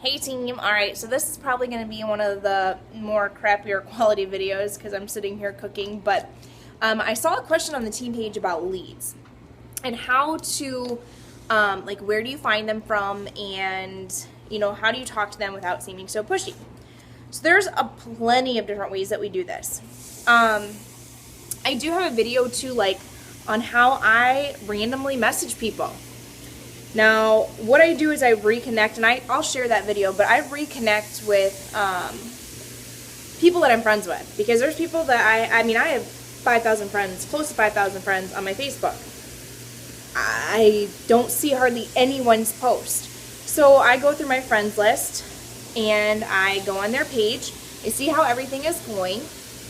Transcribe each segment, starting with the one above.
Hey team, alright, so this is probably going to be one of the more crappier quality videos because I'm sitting here cooking, but I saw a question on the team page about leads and how to, like, where do you find them from, and, you know, how do you talk to them without seeming so pushy? So there's plenty of different ways that we do this. I do have a video too, like, on how I randomly message people. Now, what I do is I reconnect, and I'll share that video, but I reconnect with people that I'm friends with, because there's people that I have 5,000 friends, close to 5,000 friends on my Facebook. I don't see hardly anyone's post. So I go through my friends list, and I go on their page, I see how everything is going,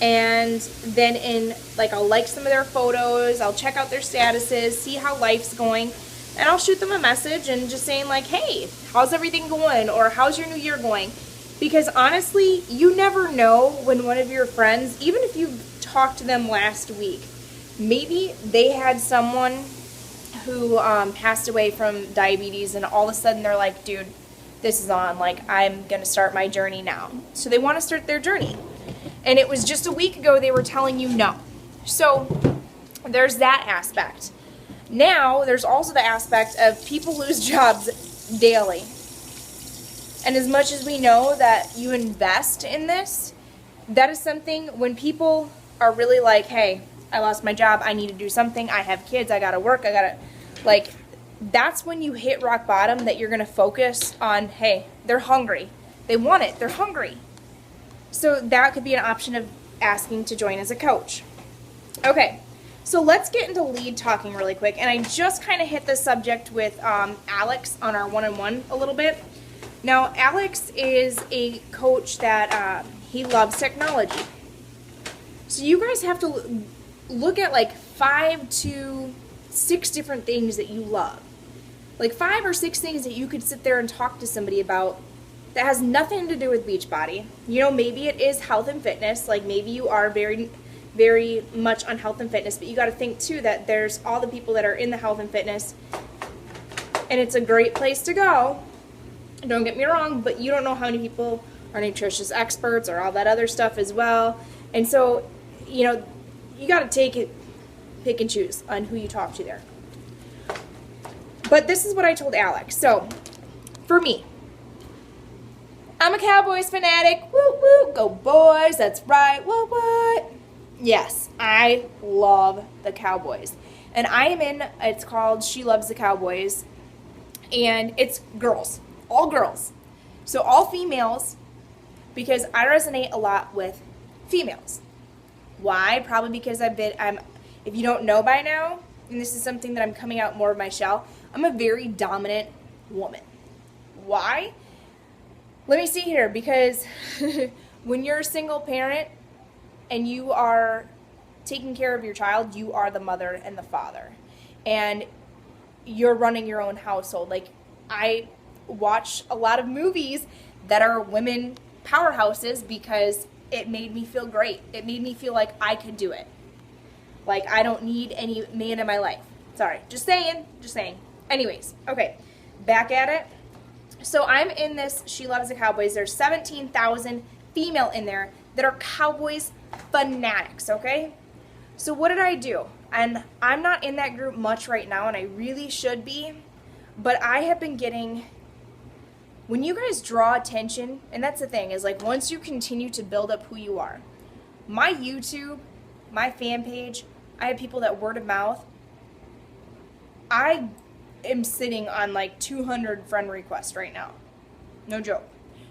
and then I'll like some of their photos, I'll check out their statuses, see how life's going, and I'll shoot them a message and just saying like, hey, how's everything going? Or how's your new year going? Because honestly, you never know when one of your friends, even if you talked to them last week, maybe they had someone who passed away from diabetes, and all of a sudden they're like, dude, this is on, like, I'm going to start my journey now. So they want to start their journey. And it was just a week ago they were telling you no. So there's that aspect. Now, there's also the aspect of people lose jobs daily. And as much as we know that you invest in this, that is something when people are really like, hey, I lost my job, I need to do something, I have kids, I gotta work, that's when you hit rock bottom, that you're gonna focus on, hey, they're hungry. They want it, they're hungry. So that could be an option of asking to join as a coach. Okay. So let's get into lead talking really quick, and I just kind of hit the subject with Alex on our one-on-one a little bit. Now, Alex is a coach that he loves technology. So you guys have to look at like 5 to 6 different things that you love. Like 5 or 6 things that you could sit there and talk to somebody about that has nothing to do with Beachbody. You know, maybe it is health and fitness, like maybe you are very much on health and fitness, but you got to think too that there's all the people that are in the health and fitness, and it's a great place to go, don't get me wrong, but you don't know how many people are nutritious experts or all that other stuff as well. And so, you know, you got to pick and choose on who you talk to there. But this is what I told Alex. So for me, I'm a Cowboys fanatic. Woo woo, go boys, that's right. What? Yes, I love the Cowboys. And I am it's called She Loves the Cowboys. And it's girls, all girls. So all females, because I resonate a lot with females. Why? Probably because if you don't know by now, and this is something that I'm coming out more of my shell, I'm a very dominant woman. Why? Let me see here, because when you're a single parent, and you are taking care of your child, you are the mother and the father. And you're running your own household. Like, I watch a lot of movies that are women powerhouses because it made me feel great. It made me feel like I could do it. Like, I don't need any man in my life. Sorry, just saying. Anyways, okay, back at it. So I'm in this She Loves the Cowboys. There's 17,000 female in there that are Cowboys fanatics, okay? So what did I do? And I'm not in that group much right now, and I really should be, but I have been getting, when you guys draw attention, and that's the thing, is like once you continue to build up who you are, my YouTube, my fan page, I have people that word of mouth, I am sitting on like 200 friend requests right now. No joke.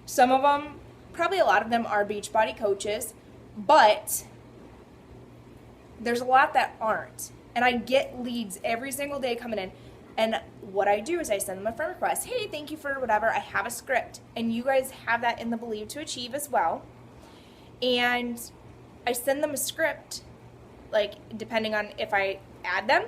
Some of them, probably a lot of them are Beachbody coaches, but there's a lot that aren't. And I get leads every single day coming in. And what I do is I send them a friend request. Hey, thank you for whatever. I have a script. And you guys have that in the Believe to Achieve as well. And I send them a script, like depending on if I add them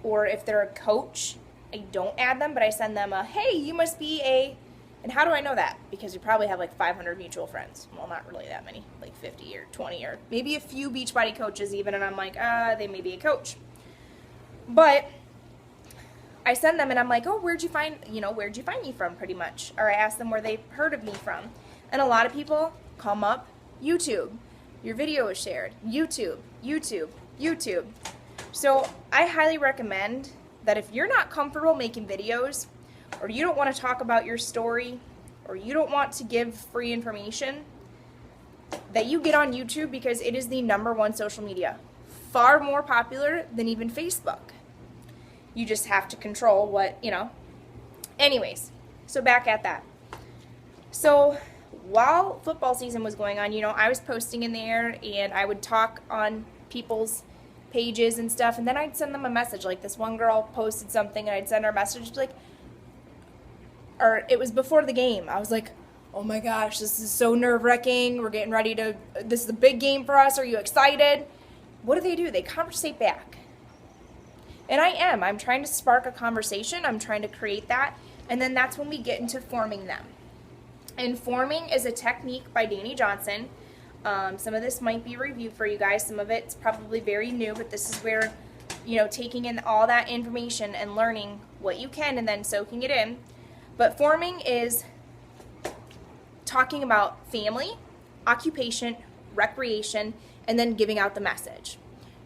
or if they're a coach. I don't add them, but I send them a, hey, you must be a, and how do I know that? Because you probably have like 500 mutual friends. Well, not really that many, like 50 or 20 or maybe a few Beachbody coaches even, and I'm like, they may be a coach. But I send them and I'm like, oh, where'd you find me from, pretty much? Or I ask them where they heard of me from. And a lot of people come up, YouTube. Your video is shared. YouTube, YouTube, YouTube. So I highly recommend that if you're not comfortable making videos, or you don't want to talk about your story, or you don't want to give free information, that you get on YouTube, because it is the #1 social media. Far more popular than even Facebook. You just have to control what, Anyways, so back at that. So while football season was going on, I was posting in there, and I would talk on people's pages and stuff, and then I'd send them a message. Like, this one girl posted something, and I'd send her a message, like, or it was before the game. I was like, oh my gosh, this is so nerve-wracking. We're getting ready this is a big game for us. Are you excited? What do? They conversate back. And I'm trying to spark a conversation. I'm trying to create that. And then that's when we get into forming them. And forming is a technique by Dani Johnson. Some of this might be a review for you guys. Some of it's probably very new, but this is where, taking in all that information and learning what you can and then soaking it in. But forming is talking about family, occupation, recreation, and then giving out the message.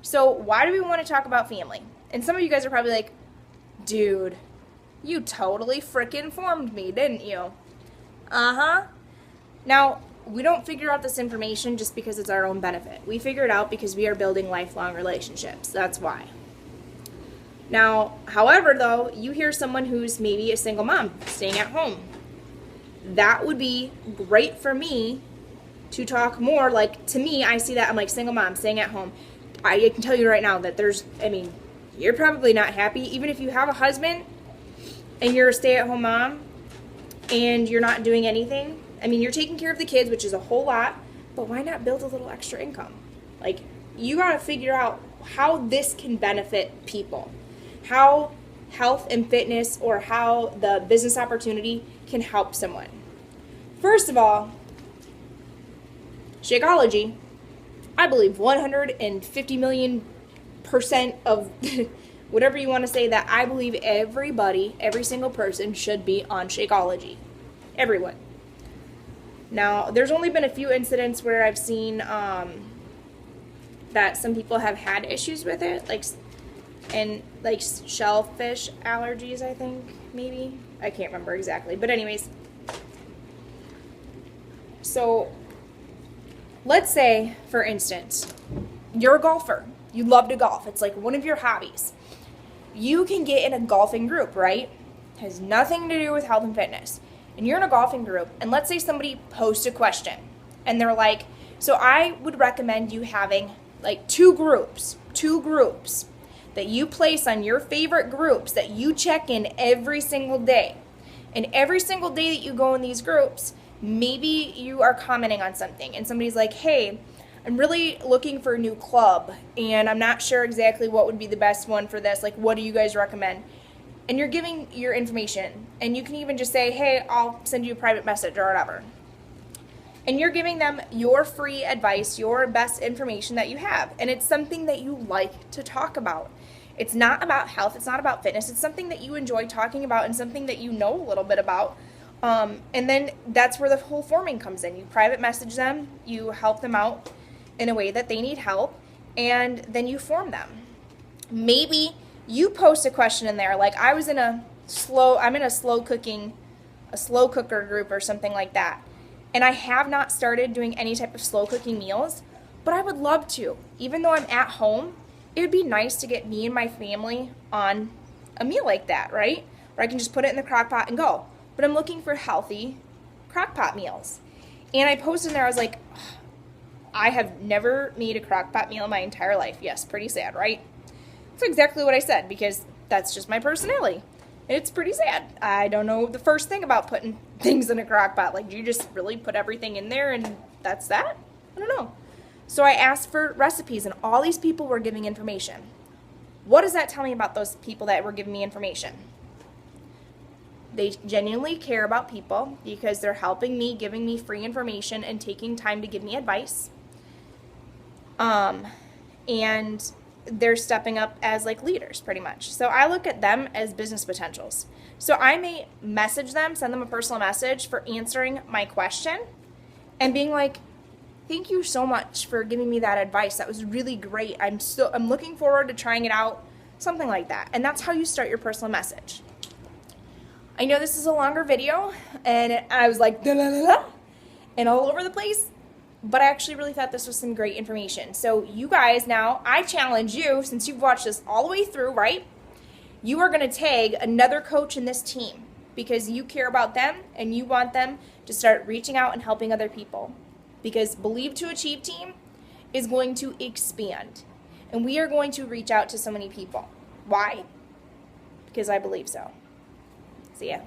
So why do we want to talk about family? And some of you guys are probably like, dude, you totally freaking formed me, didn't you? Uh-huh. Now, we don't figure out this information just because it's our own benefit. We figure it out because we are building lifelong relationships. That's why. Now, however, though, you hear someone who's maybe a single mom staying at home. That would be great for me to talk more. Like, to me, I see that I'm like, single mom staying at home. I can tell you right now that you're probably not happy. Even if you have a husband and you're a stay-at-home mom and you're not doing anything. You're taking care of the kids, which is a whole lot, but why not build a little extra income? Like, you got to figure out how this can benefit people. How health and fitness, or how the business opportunity can help someone. First of all, Shakeology, I believe 150 million% of whatever you want to say, that I believe every single person should be on Shakeology. Everyone. Now, there's only been a few incidents where I've seen that some people have had issues with it, like shellfish allergies, I think, maybe. I can't remember exactly. But anyways, so let's say, for instance, you're a golfer. You love to golf. It's like one of your hobbies. You can get in a golfing group, right? It has nothing to do with health and fitness. And you're in a golfing group, and let's say somebody posts a question, and they're like, so I would recommend you having like two groups that you place on your favorite groups that you check in every single day. And every single day that you go in these groups, maybe you are commenting on something, and somebody's like, hey, I'm really looking for a new club, and I'm not sure exactly what would be the best one for this. Like, what do you guys recommend? And you're giving your information, and you can even just say, hey, I'll send you a private message or whatever. And you're giving them your free advice, your best information that you have. And it's something that you like to talk about. It's not about health. It's not about fitness. It's something that you enjoy talking about and something that you know a little bit about. And then that's where the whole forming comes in. You private message them. You help them out in a way that they need help. And then you form them. Maybe you post a question in there. Like, I'm in a slow cooker group or something like that. And I have not started doing any type of slow cooking meals, but I would love to. Even though I'm at home, it would be nice to get me and my family on a meal like that, right? Where I can just put it in the crock pot and go. But I'm looking for healthy crock pot meals. And I posted in there, I was like, I have never made a crock pot meal in my entire life. Yes, pretty sad, right? That's exactly what I said, because that's just my personality. It's pretty sad. I don't know the first thing about putting things in a crock pot. Like, do you just really put everything in there and that's that? I don't know. So I asked for recipes, and all these people were giving information. What does that tell me about those people that were giving me information? They genuinely care about people because they're helping me, giving me free information, and taking time to give me advice. And they're stepping up as like leaders pretty much. So I look at them as business potentials. So I may message them, send them a personal message for answering my question and being like, thank you so much for giving me that advice. That was really great. I'm looking forward to trying it out, something like that. And that's how you start your personal message. I know this is a longer video and I was like, and all over the place, but I actually really thought this was some great information. So you guys now, I challenge you, since you've watched this all the way through, right? You are going to tag another coach in this team because you care about them and you want them to start reaching out and helping other people. Because Believe to Achieve team is going to expand. And we are going to reach out to so many people. Why? Because I believe so. See ya.